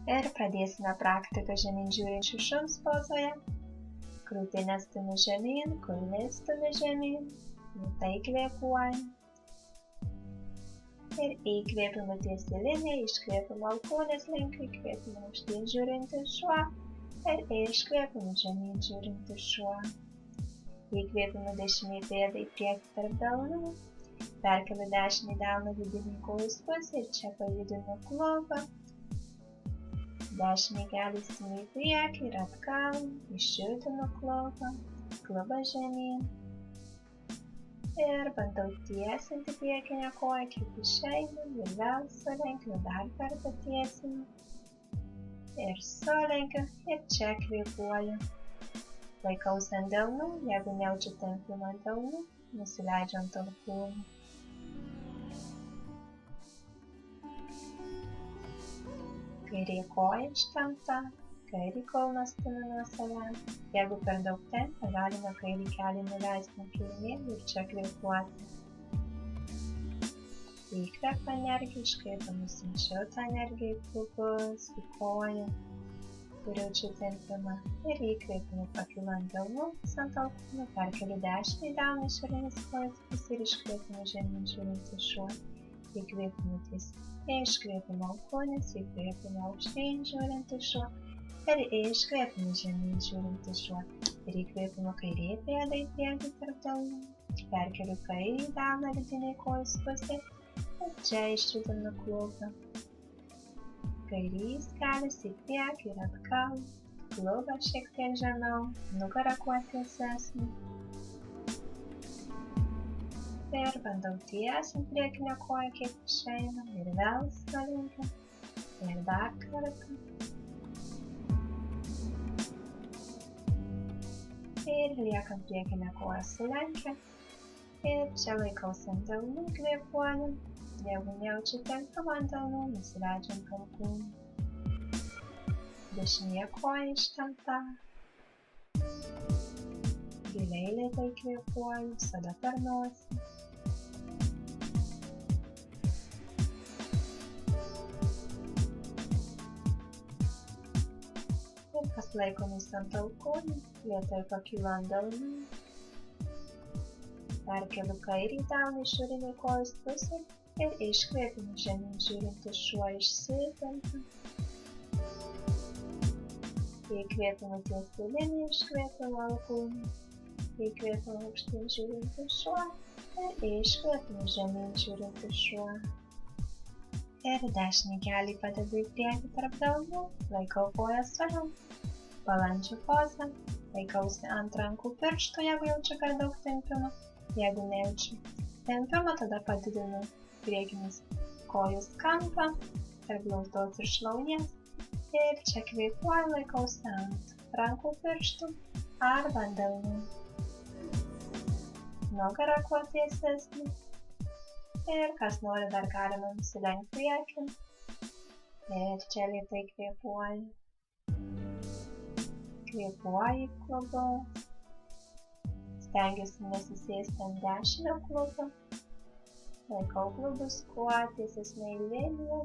Ir pradėsime praktiką žemyn žiūrinčių šuns pozoje. Krūtinę stumi žemyn, kulnai stumi žemyn. Lėtai kvėpuojam. Ir įkvėpimu tiesiai linija, iškvėpimu alkūnės link, įkvėpimu aukštyn žiūrintis šuo. Ir iškvėpimu žemyn žiūrintis šuo. Įkvėpimu dešinį pėdą į priekį tarp delnų. Perkeliu dešinį delną vidinį kojos pusę ir čia pajudinu klubą. Dešinį kelią stumiu į priekį ir atgal, išjudinu klubą žemyn. Ir bandau tiesinti priekinę koją, kaip išeinu, ir vėl sulenkiu, dar kartą tiesinu. Ir sulenkiu, ir čia kvėpuoju. Laikausi ant delnų, jeigu nejaučiu tempimo ant delnų, nusileidžiu ant alkūnių. Kairė koja ištempta, kairį kulną stumi nuo savęs. Jeigu per daug tempia, galime kairį kelį nuleisti nuo kilnėlių ir čia kvėpuoti. Įkvėp energiją, iškvėpiu nusinčiau tą energiją į klubus, į koją, kur jaučiu tempimą. Ir įkvėpimu pakilu ant delnų, ant alkūnių, perkeliu dešinį delną išorinės kojos pusę ir iškvėpimu žemyn žiūrintis šuo. Įkvėpimu tiesiai. Iškvėpimu alkūnės, įkvėpimu aukštyn žiūrintis šuo. Ir iškvėpimu žemyn žiūrintis šuo. Ir įkvėpimu kairė pėda į priekį tarp delnų. Perkeliu kairį delną vidinį kojos pusę. Ir čia išjudinu klubą. Kairys kelias į priekį ir atgal. Klubas šiek tiek žemiau. Nugara kuo tiesesnė. Ir bandau tiesinti priekinę koją, kiek išeina. Ir vėl sulenkiu. Ir dar kartą. Ir liekam priekinę koją sulenkę. Ir čia laikausi ant delnų, kvėpuoju. Jeigu nejaučiu tempimo ant delnų, nusileidžiu ant alkūnių. Dešinė koja ištempta. Giliai lėtai kvėpuoju, visada per nosį. Ir paslaikomis ant alkūnių, lėtai pakylu ant delnų. Perkeliu kairį delną išorinį kojos pusę ir iškvėpimu žemyn žiūrintis šuo išsitempia. Įkvėpimu tiesiai liniją, iškvėpimu alkūnių. Įkvėpimu aukštyn žiūrintis šuo ir iškvėpimu žemyn žiūrintis šuo. Ir dešinį kelį padedu į priekį tarp delnų, laikau kojas toliau. Balandžio poza, laikausi ant rankų pirštų, jeigu jaučiu per daug tempimo. Jeigu nejaučiu tempimo, tada padidinu priekinis kojos kampą, tarp blauzdos ir šlaunies. Ir čia kvėpuoju, laikausi ant rankų pirštų arba ant delnų. Nugara kuo tiesesnė. Ir kas nori, dar galime nusilenkti priekin. Ir čia lėtai kvėpuoju. Kvėpuoju į klubą. Stengiuosi nesisėsti ant dešinio klubo. Laikau klubus kuo tiesesnė linija.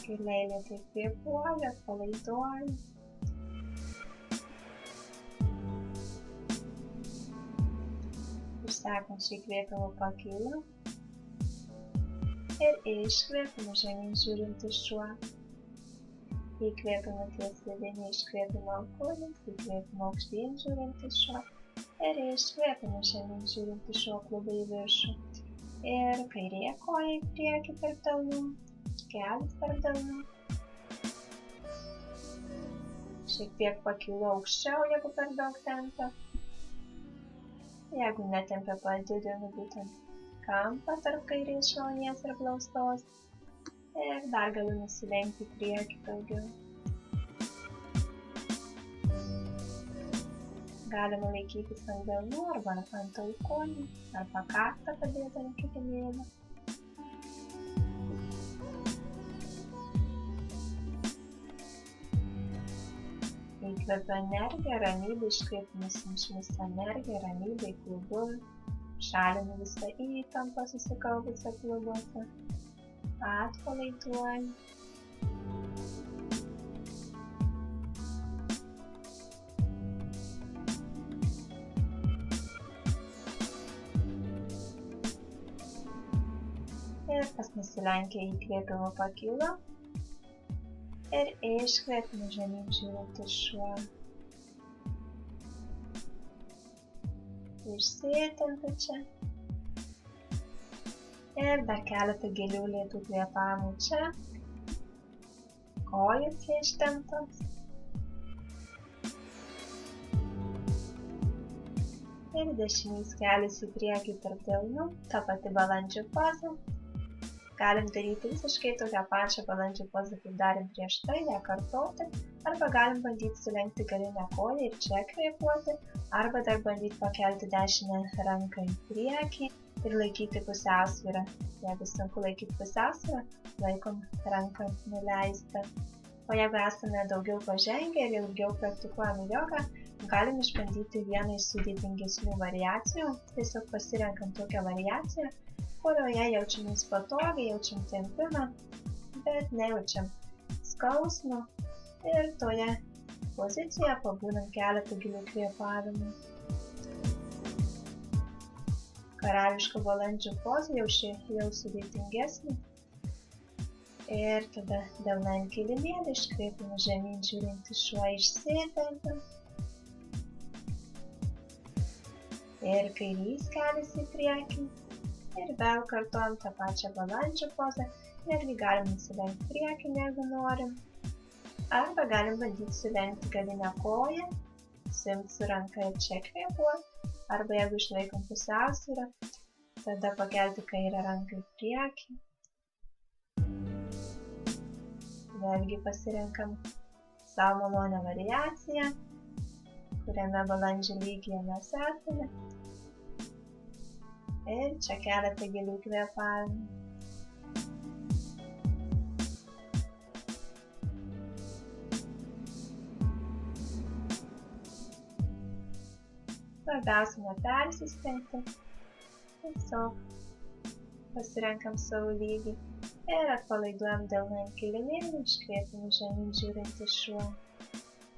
Giliai lėtai kvėpuoju, atpalaiduoju. Ir sekančiai įkvėpimu pakylu. Ir iškvėpimu žemyn žiūrintis šuo. Įkvėpimu tiesiai linija, iškvėpimu alkūnės, įkvėpimu aukštyn žiūrintis šuo. Ir iškvėpimu žemyn žiūrintis šuo klubą į viršų. Ir kairė koja į priekį tarp delnų. Kelis tarp delnų. Šiek tiek pakylu aukščiau, jeigu per daug tempia. Jeigu netempia, padidinu būtent kampą tarp kairės šlaunies ir blauzdos. Ir dar galiu nusilenkti į priekį daugiau. Galima laikytis ant delnų arba ant alkūnių, arba kaktą padėdami kitimėlį. Įkvepiu energiją, ramybę, iškvėpimas išmestą energiją, ramybę, klubum. Šalinu visą įtampą susikaupusią klubuose. Atpalaiduoju. Ir pas nusilenkia įkvėpimu pakyla. Ir iškvėpimu žemyn žiūrintis šuo. Išsitempiu čia. Ir dar keletą gilių lėtų kvėpavimų čia. Kojos ištemptos. Ir dešinys kelias į priekį tarp delnų, ta pati balandžio poza. Galim daryti visiškai tokią pačią balandžio pozą, kaip darėm prieš tai, ją kartoti, arba galim bandyti sulenkti galinę koją ir čia kvėpuoti, arba dar bandyti pakelti dešinę ranką į priekį ir laikyti pusiausvyrą. Jeigu sunku laikyti pusiausvyrą, laikom ranką nuleistą. O jeigu esame daugiau pažengę ir ilgiau praktikuojame jogą, galim išbandyti vieną iš sudėtingesnių variacijų. Tiesiog pasirenkam tokią variaciją, kurioje jaučiamės patogiai, jaučiam tempimą, bet nejaučiam skausmo ir toje pozicijoje pabūnam keletą gilių kvėpavimų. Karališko balandžio poza jau sudėtingesnė. Ir tada delnai ant kilimėlio, iškvėpimu žemyn žiūrintis šuo išsitempiam. Ir kairys kelias į priekį. Ir vėl kartuojam tą pačią balandžio pozą, netgi galim nusilenkti priekį, jeigu norim. Arba galim bandyti sulenkti galinę koją, suimti su ranka ir čia kvėpuoti. Arba jeigu išlaikom pusiausvyrą, tada pakelti kairę ranką į priekį. Vėlgi pasirenkam savo malonę variaciją, kuriame balandžio lygyje mes esame. Ir čia keletą gilių kvėpavimų. Svarbiausia nepersistengti. Tiesiog pasirenkam savo lygį ir atpalaiduojam delną ant kilimėlio, iškvėpimu žemyn žiūrintis šuo.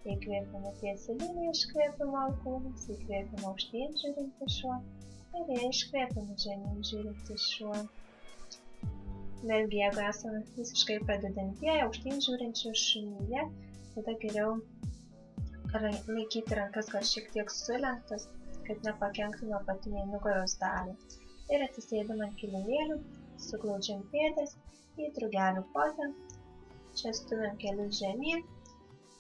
Įkvėpimu tiesiai liniją, iškvėpimu alkūnus, įkvėpimu aukštyn žiūrintis šuo. Ir iškvėpimu žemyn žiūrintis šuo. Vėlgi, jeigu esame visiškai pradedantieji, aukštyn žiūrinčio šunyje, tada geriau laikyti rankas gal šiek tiek sulenktas, kad nepakenktume apatiniai nugaros dalį. Ir atsisėdam ant kilimėlių, suglaudžiam pėdas į drugelių pozą. Čia stumiam kelius žemyn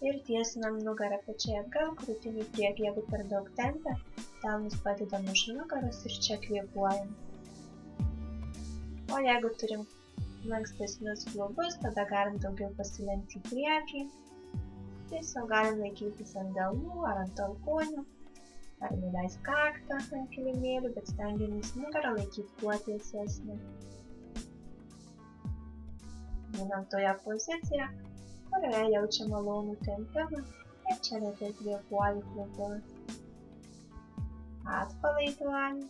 ir tiesinam nugarą pečiai atgal, krūtinį į priekį, jeigu per daug tempia. Delnus padedam už nugaros ir čia kvėpuojam. O jeigu turim lankstesnius klubus, tada galim daugiau pasilenkti į priekį. Tiesiog galim laikytis ant delnų ar ant alkūnių, ar nuleist kaktą ant kilimėlių, bet stengiamės nugarą laikyti kuo tiesesnį. Būnam toje pozicijoje, kurioje jaučiam malonų tempimą ir čia lėtai kvėpuoju klubus. Atpalaiduojam.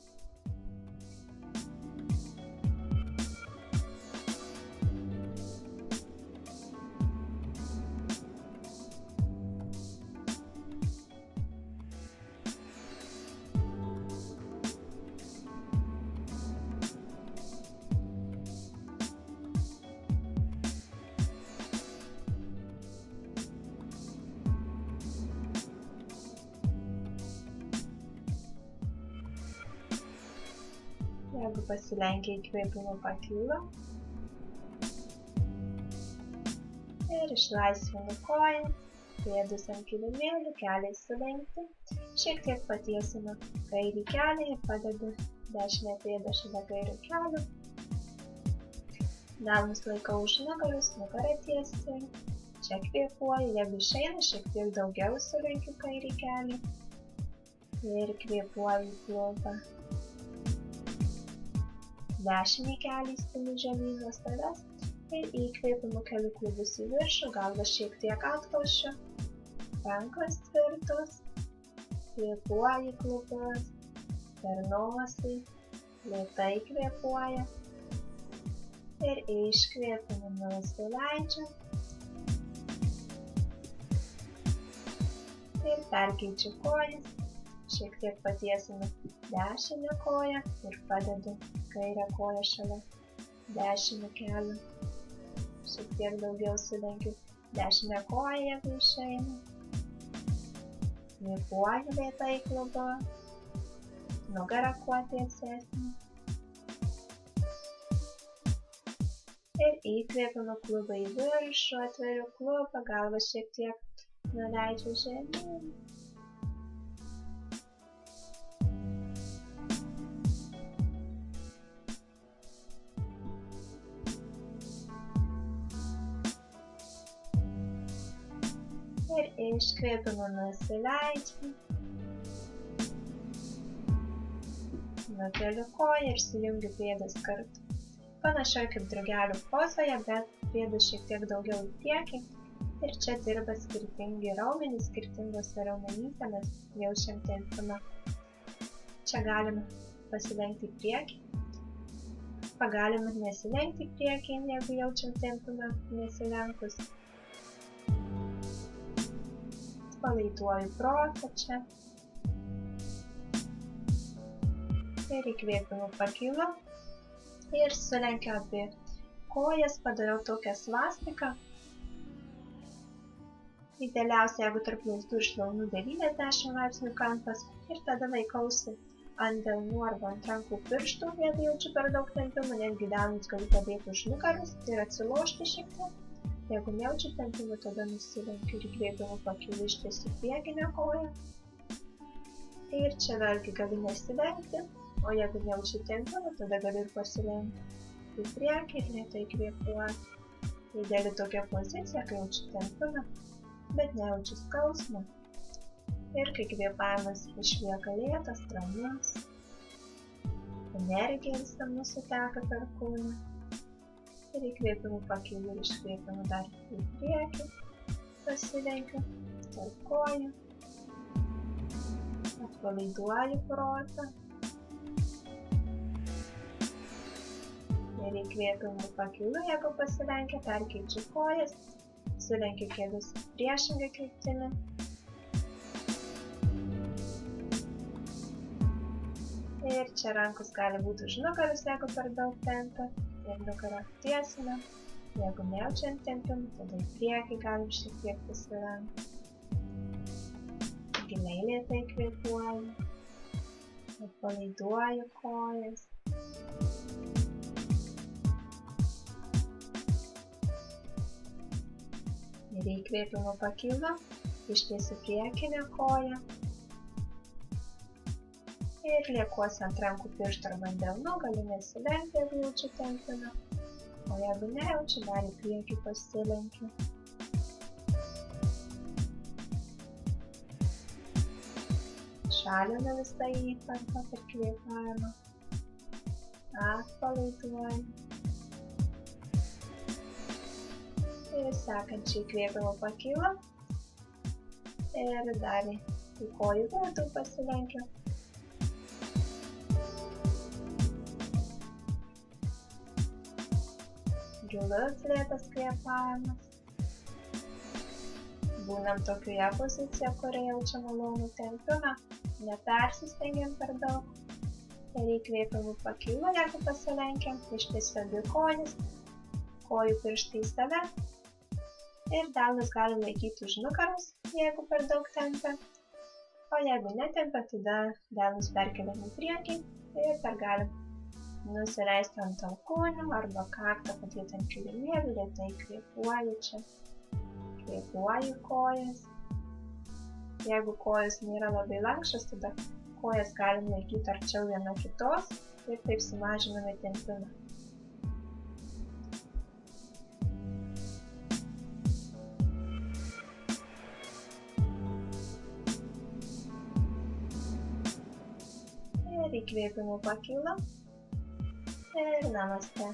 Jeigu pasilenkia įkvėpimu pakyla. Ir išlaisvinu kojas, pėdus ant kilimėlių, keliai sulenkti. Šiek tiek patiesinu kairį kelią ir padedu dešinę pėdą šalia kairio kelio. Delnus laikau už nugaros, nugarą tiesiai. Čia kvėpuoju, jeigu išeina, šiek tiek daugiau sulenkiu kairį kelią. Ir kvėpuoju į klubą. Dešinį kelį stumiu žemyn nuo savęs ir įkvėpimu keliu klubus į viršų, galvą šiek tiek atkošiu. Rankos tvirtos. Kvėpuoji klubas. Per nosį. Lėtai kvėpuoja. Ir iškvėpimu nusileidžiu. Ir perkeičiu kojas. Šiek tiek patiesinu dešinę koją ir padedu kairę koją šalia dešinio kelio. Šiek tiek daugiau sulenkiu dešinę koją, jeigu išeina. Kvėpuoju lėtai klubo. Nugara kuo tiesesnė. Ir įkvėpimu klubą į viršų, atveriu klubą, galvą šiek tiek nuleidžiu žemyn. Ir iškvėpimu nusileidžiu. Nukeliu koją ir sujungiu pėdas kartu. Panašiai kaip drugelių pozoje, bet pėdas šiek tiek daugiau į priekį. Ir čia dirba skirtingi raumenys, skirtingose raumenyse mes jaučiam tempimą. Čia galime pasilenkti į priekį. Galime nesilenkti į priekį, jeigu jaučiam tempimą nesilenkus. Palaiduoju protą čia. Ir įkvėpimu pakylu. Ir sulenkiu abi kojas, padariau tokią svastiką. Idealiausia, jeigu tarp lizdų ir šlaunų 90 laipsnių kampas. Ir tada laikausi ant delnų arba ant rankų pirštų, jeigu jaučiu per daug tempimų, netgi delnus galiu padėti už nugaros ir atsilošti šiek tiek. Jeigu nejaučiu tempimų, tada nusilenkiu ir įkvėpimu pakylu ištiesiu priekinę koją. Ir čia vėlgi galiu nesilenkti, o jeigu nejaučiu tempimų, tada galiu ir pasilenkti į priekį ir lėtai kvėpuoti. Ideali tokia pozicija, kai jaučiu tempimą, bet nejaučiu skausmą. Ir kai kvėpavimas išlieka lėtas, ramus, energija visą mūsų teka per kūną. Ir įkvėpimu pakylu ir iškvėpimu dar į priekį, pasilenkiu tarp kojų, atpalaiduoju protą. Ir įkvėpimu pakylu, jeigu pasilenkia, perkeičiu kojas, sulenkiu kelius priešingą kryptimį. Ir čia rankos gali būti už nugaros, jeigu per daug tempia. Ir nugarą tiesina. Jeigu nejaučiant tempimų, tada į priekį galim šiek tiek pasilenkti. Giliai lėtai kvėpuoju. Atpalaiduoju kojas. Ir įkvėpimu pakylu, ištiesiu priekinę koją. Ir liekuosi ant rankų pirštų arba ant delnų, galiu nesilenkti, jeigu jaučiu tempimą. O jeigu nejaučiu, dar į priekį pasilenkiu. Šalinu visą įtampą per kvėpavimą. Atpalaiduoju. Ir sekančiai įkvėpimu pakylu. Ir dar į kojų vidų pasilenkiu. Gilus lėtas kvėpavimas. Būnam tokioje pozicijoje, kurioje jaučiam malonų tempimą, nepersistengiam per daug. Ir įkvėpimu pakylu, jeigu pasilenkiam, ištiesiu abi kojas, kojų pirštai į save. Ir delnus galim laikyti už nugaros, jeigu per daug tempia. O jeigu netempia, tada delnus perkeliam į priekį ir dar galim nusileisti ant alkūnių arba kaktą padėti ant kilimėlių, lėtai kvėpuoju čia. Kvėpuoju kojas. Jeigu kojas nėra labai lankščios, tada kojas galim laikyti arčiau viena kitos ir taip sumažiname tempimą. Ir įkvėpimu pakylu. Ir namaste.